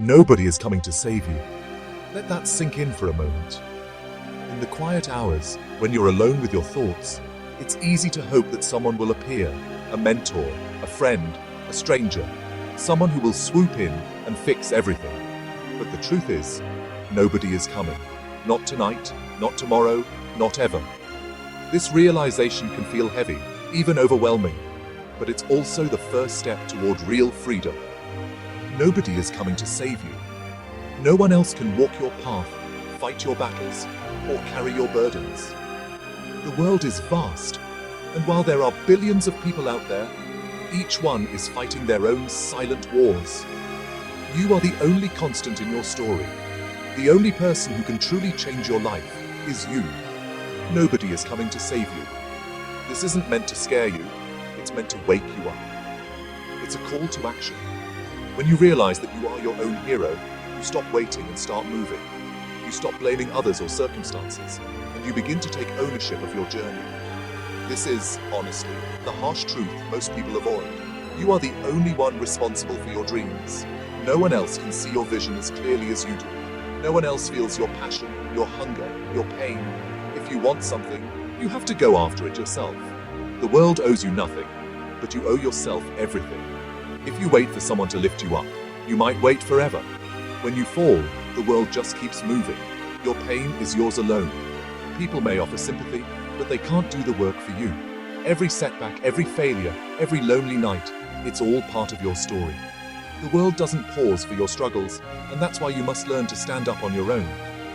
Nobody is coming to save you. Let that sink in for a moment. In the quiet hours, when you're alone with your thoughts, it's easy to hope that someone will appear, a mentor, a friend, a stranger, someone who will swoop in and fix everything. But the truth is, nobody is coming. Not tonight, not tomorrow, not ever. This realization can feel heavy, even overwhelming, but it's also the first step toward real freedom. Nobody is coming to save you. No one else can walk your path, fight your battles, or carry your burdens. The world is vast, and while there are billions of people out there, each one is fighting their own silent wars. You are the only constant in your story. The only person who can truly change your life is you. Nobody is coming to save you. This isn't meant to scare you, it's meant to wake you up. It's a call to action. When you realize that you are your own hero, you stop waiting and start moving. You stop blaming others or circumstances, and you begin to take ownership of your journey. This is, honestly, the harsh truth most people avoid. You are the only one responsible for your dreams. No one else can see your vision as clearly as you do. No one else feels your passion, your hunger, your pain. If you want something, you have to go after it yourself. The world owes you nothing, but you owe yourself everything. If you wait for someone to lift you up, you might wait forever. When you fall, the world just keeps moving. Your pain is yours alone. People may offer sympathy, but they can't do the work for you. Every setback, every failure, every lonely night, it's all part of your story. The world doesn't pause for your struggles, and that's why you must learn to stand up on your own.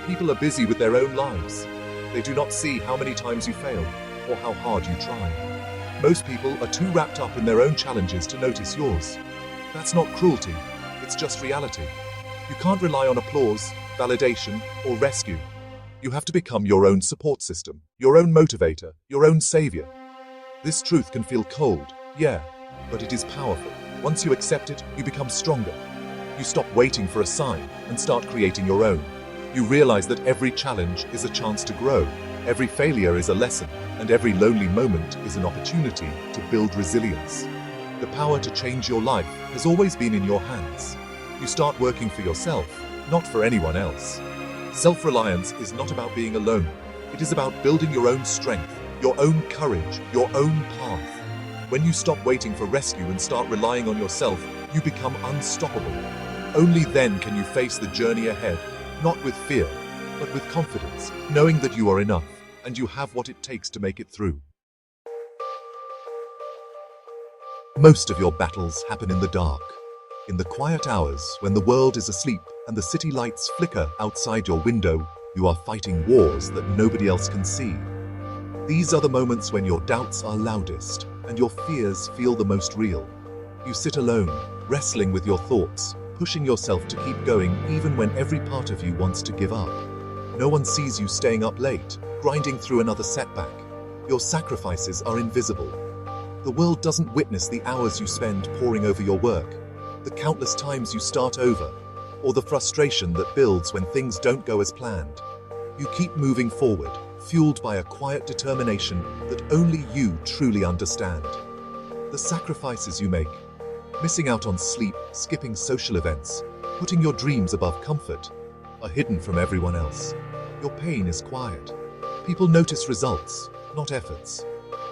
People are busy with their own lives. They do not see how many times you fail, or how hard you try. Most people are too wrapped up in their own challenges to notice yours. That's not cruelty, it's just reality. You can't rely on applause, validation, or rescue. You have to become your own support system, your own motivator, your own savior. This truth can feel cold, yeah, but it is powerful. Once you accept it, you become stronger. You stop waiting for a sign and start creating your own. You realize that every challenge is a chance to grow, every failure is a lesson, and every lonely moment is an opportunity to build resilience. The power to change your life has always been in your hands. You start working for yourself, not for anyone else. Self-reliance is not about being alone. It is about building your own strength, your own courage, your own path. When you stop waiting for rescue and start relying on yourself, you become unstoppable. Only then can you face the journey ahead, not with fear, but with confidence, knowing that you are enough and you have what it takes to make it through. Most of your battles happen in the dark. In the quiet hours, when the world is asleep and the city lights flicker outside your window, you are fighting wars that nobody else can see. These are the moments when your doubts are loudest and your fears feel the most real. You sit alone, wrestling with your thoughts, pushing yourself to keep going even when every part of you wants to give up. No one sees you staying up late, grinding through another setback. Your sacrifices are invisible. The world doesn't witness the hours you spend poring over your work, the countless times you start over, or the frustration that builds when things don't go as planned. You keep moving forward, fueled by a quiet determination that only you truly understand. The sacrifices you make, missing out on sleep, skipping social events, putting your dreams above comfort, are hidden from everyone else. Your pain is quiet. People notice results, not efforts.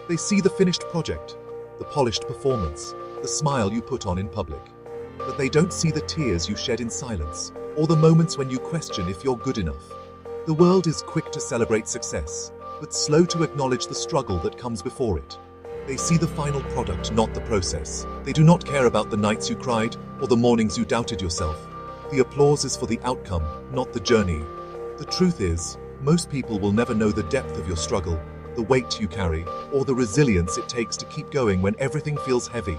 They see the finished project, the polished performance, the smile you put on in public. But they don't see the tears you shed in silence, or the moments when you question if you're good enough. The world is quick to celebrate success, but slow to acknowledge the struggle that comes before it. They see the final product, not the process. They do not care about the nights you cried or the mornings you doubted yourself. The applause is for the outcome, not the journey. The truth is, most people will never know the depth of your struggle, the weight you carry, or the resilience it takes to keep going when everything feels heavy.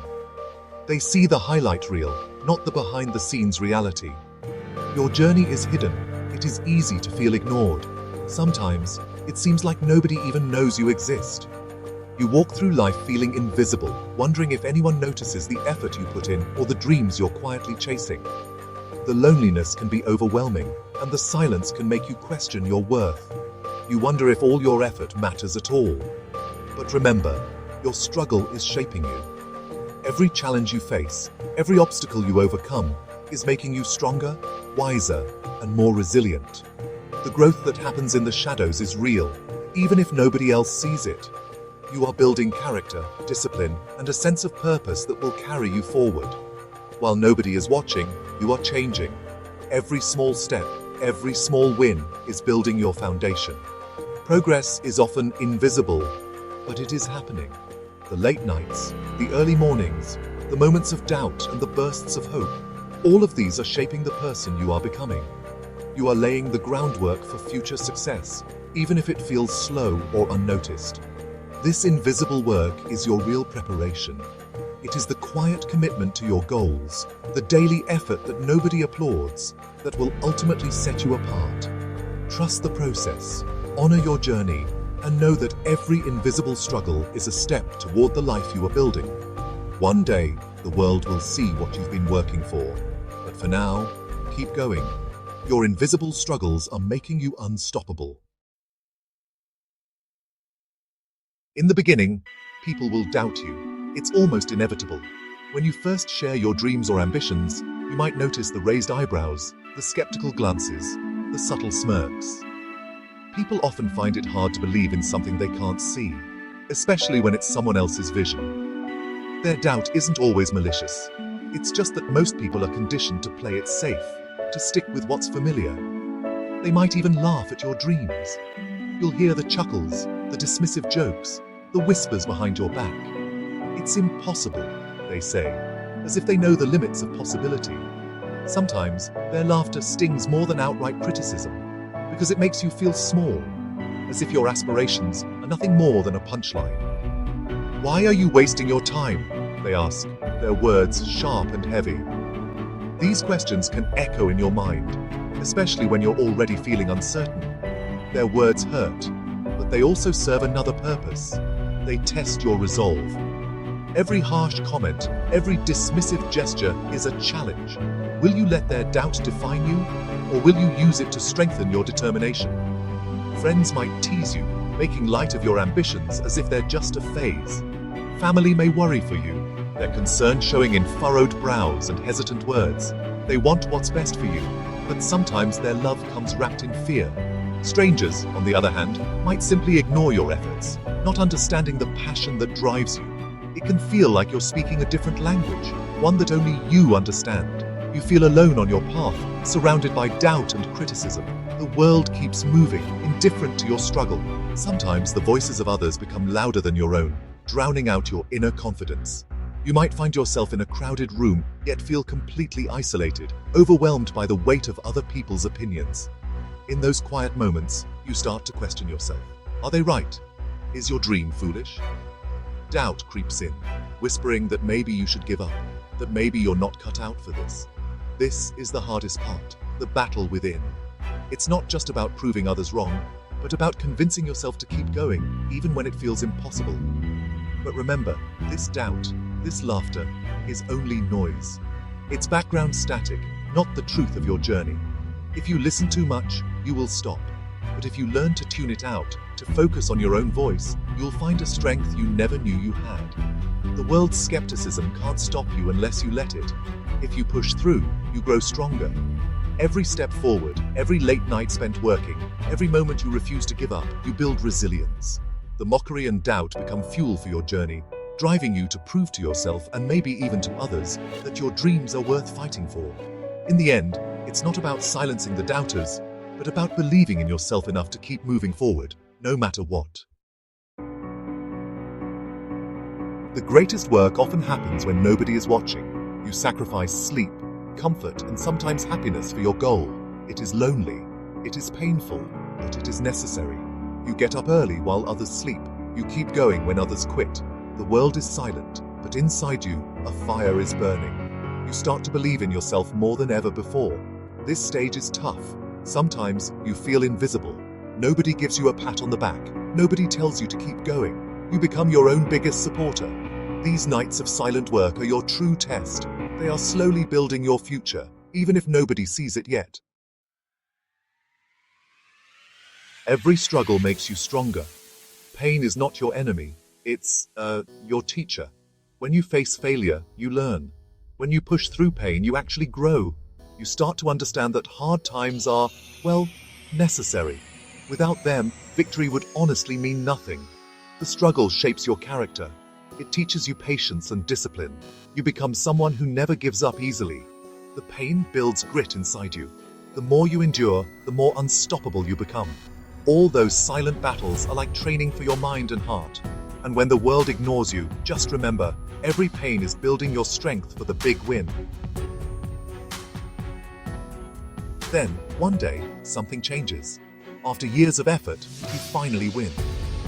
They see the highlight reel, not the behind-the-scenes reality. Your journey is hidden. It is easy to feel ignored. Sometimes, it seems like nobody even knows you exist. You walk through life feeling invisible, wondering if anyone notices the effort you put in or the dreams you're quietly chasing. The loneliness can be overwhelming, and the silence can make you question your worth. You wonder if all your effort matters at all. But remember, your struggle is shaping you. Every challenge you face, every obstacle you overcome, is making you stronger, wiser, and more resilient. The growth that happens in the shadows is real, even if nobody else sees it. You are building character, discipline, and a sense of purpose that will carry you forward. While nobody is watching, you are changing. Every small step, every small win is building your foundation. Progress is often invisible, but it is happening. The late nights, the early mornings, the moments of doubt and the bursts of hope, all of these are shaping the person you are becoming. You are laying the groundwork for future success, even if it feels slow or unnoticed. This invisible work is your real preparation. It is the quiet commitment to your goals, the daily effort that nobody applauds, that will ultimately set you apart. Trust the process, honor your journey, and know that every invisible struggle is a step toward the life you are building. One day, the world will see what you've been working for. But for now, keep going. Your invisible struggles are making you unstoppable. In the beginning, people will doubt you. It's almost inevitable. When you first share your dreams or ambitions, you might notice the raised eyebrows, the skeptical glances, the subtle smirks. People often find it hard to believe in something they can't see, especially when it's someone else's vision. Their doubt isn't always malicious. It's just that most people are conditioned to play it safe, to stick with what's familiar. They might even laugh at your dreams. You'll hear the chuckles, the dismissive jokes, the whispers behind your back. It's impossible, they say, as if they know the limits of possibility. Sometimes their laughter stings more than outright criticism, because it makes you feel small, as if your aspirations are nothing more than a punchline. Why are you wasting your time? They ask, their words sharp and heavy. These questions can echo in your mind, especially when you're already feeling uncertain. Their words hurt, but they also serve another purpose. They test your resolve. Every harsh comment, every dismissive gesture is a challenge. Will you let their doubt define you, or will you use it to strengthen your determination? Friends might tease you, making light of your ambitions as if they're just a phase. Family may worry for you, their concern showing in furrowed brows and hesitant words. They want what's best for you, but sometimes their love comes wrapped in fear. Strangers, on the other hand, might simply ignore your efforts, not understanding the passion that drives you. It can feel like you're speaking a different language, one that only you understand. You feel alone on your path, surrounded by doubt and criticism. The world keeps moving, indifferent to your struggle. Sometimes the voices of others become louder than your own, drowning out your inner confidence. You might find yourself in a crowded room, yet feel completely isolated, overwhelmed by the weight of other people's opinions. In those quiet moments, you start to question yourself. Are they right? Is your dream foolish? Doubt creeps in, whispering that maybe you should give up, that maybe you're not cut out for this. This is the hardest part, the battle within. It's not just about proving others wrong, but about convincing yourself to keep going, even when it feels impossible. But remember, this doubt, this laughter, is only noise. It's background static, not the truth of your journey. If you listen too much, you will stop. But if you learn to tune it out, to focus on your own voice, you'll find a strength you never knew you had. The world's skepticism can't stop you unless you let it. If you push through, you grow stronger. Every step forward, every late night spent working, every moment you refuse to give up, you build resilience. The mockery and doubt become fuel for your journey, driving you to prove to yourself and maybe even to others that your dreams are worth fighting for. In the end, it's not about silencing the doubters, but about believing in yourself enough to keep moving forward, no matter what. The greatest work often happens when nobody is watching. You sacrifice sleep, comfort, and sometimes happiness for your goal. It is lonely, it is painful, but it is necessary. You get up early while others sleep. You keep going when others quit. The world is silent, but inside you, a fire is burning. You start to believe in yourself more than ever before. This stage is tough. Sometimes you feel invisible. Nobody gives you a pat on the back. Nobody tells you to keep going. You become your own biggest supporter. These nights of silent work are your true test. They are slowly building your future, even if nobody sees it yet. Every struggle makes you stronger. Pain is not your enemy. It's, your teacher. When you face failure, you learn. When you push through pain, you actually grow. You start to understand that hard times are, well, necessary. Without them, victory would honestly mean nothing. The struggle shapes your character. It teaches you patience and discipline. You become someone who never gives up easily. The pain builds grit inside you. The more you endure, the more unstoppable you become. All those silent battles are like training for your mind and heart. And when the world ignores you, just remember, every pain is building your strength for the big win. Then, one day, something changes. After years of effort, you finally win.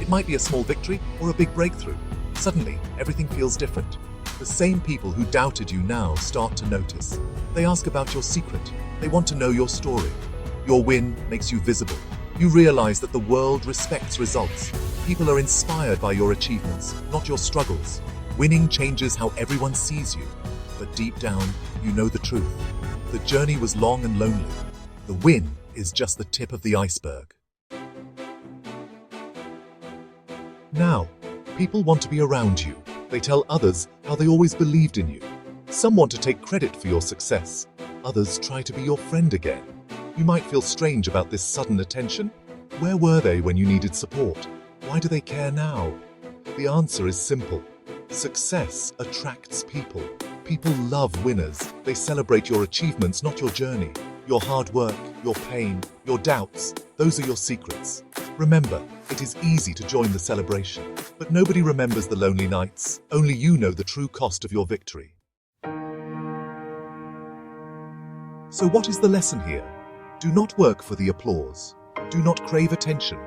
It might be a small victory or a big breakthrough. Suddenly, everything feels different. The same people who doubted you now start to notice. They ask about your secret. They want to know your story. Your win makes you visible. You realize that the world respects results. People are inspired by your achievements, not your struggles. Winning changes how everyone sees you. But deep down, you know the truth. The journey was long and lonely. The win is just the tip of the iceberg. Now, people want to be around you. They tell others how they always believed in you. Some want to take credit for your success. Others try to be your friend again. You might feel strange about this sudden attention. Where were they when you needed support? Why do they care now? The answer is simple. Success attracts people. People love winners. They celebrate your achievements, not your journey. Your hard work, your pain, your doubts, those are your secrets. Remember, it is easy to join the celebration, but nobody remembers the lonely nights. Only you know the true cost of your victory. So what is the lesson here? Do not work for the applause. Do not crave attention.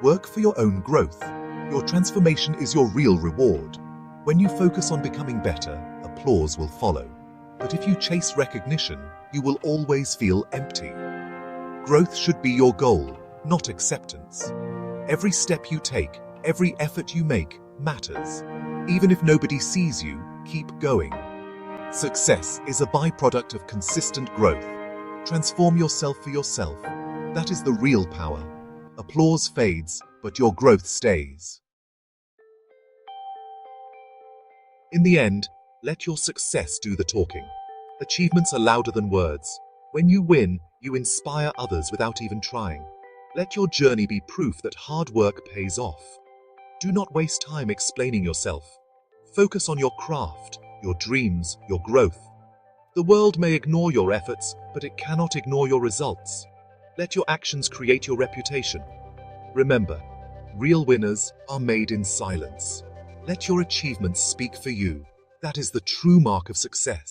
Work for your own growth. Your transformation is your real reward. When you focus on becoming better, applause will follow. But if you chase recognition, you will always feel empty. Growth should be your goal, not acceptance. Every step you take, every effort you make, matters. Even if nobody sees you, keep going. Success is a byproduct of consistent growth. Transform yourself for yourself. That is the real power. Applause fades, but your growth stays. In the end, let your success do the talking. Achievements are louder than words. When you win, you inspire others without even trying. Let your journey be proof that hard work pays off. Do not waste time explaining yourself. Focus on your craft, your dreams, your growth. The world may ignore your efforts, but it cannot ignore your results. Let your actions create your reputation. Remember, real winners are made in silence. Let your achievements speak for you. That is the true mark of success.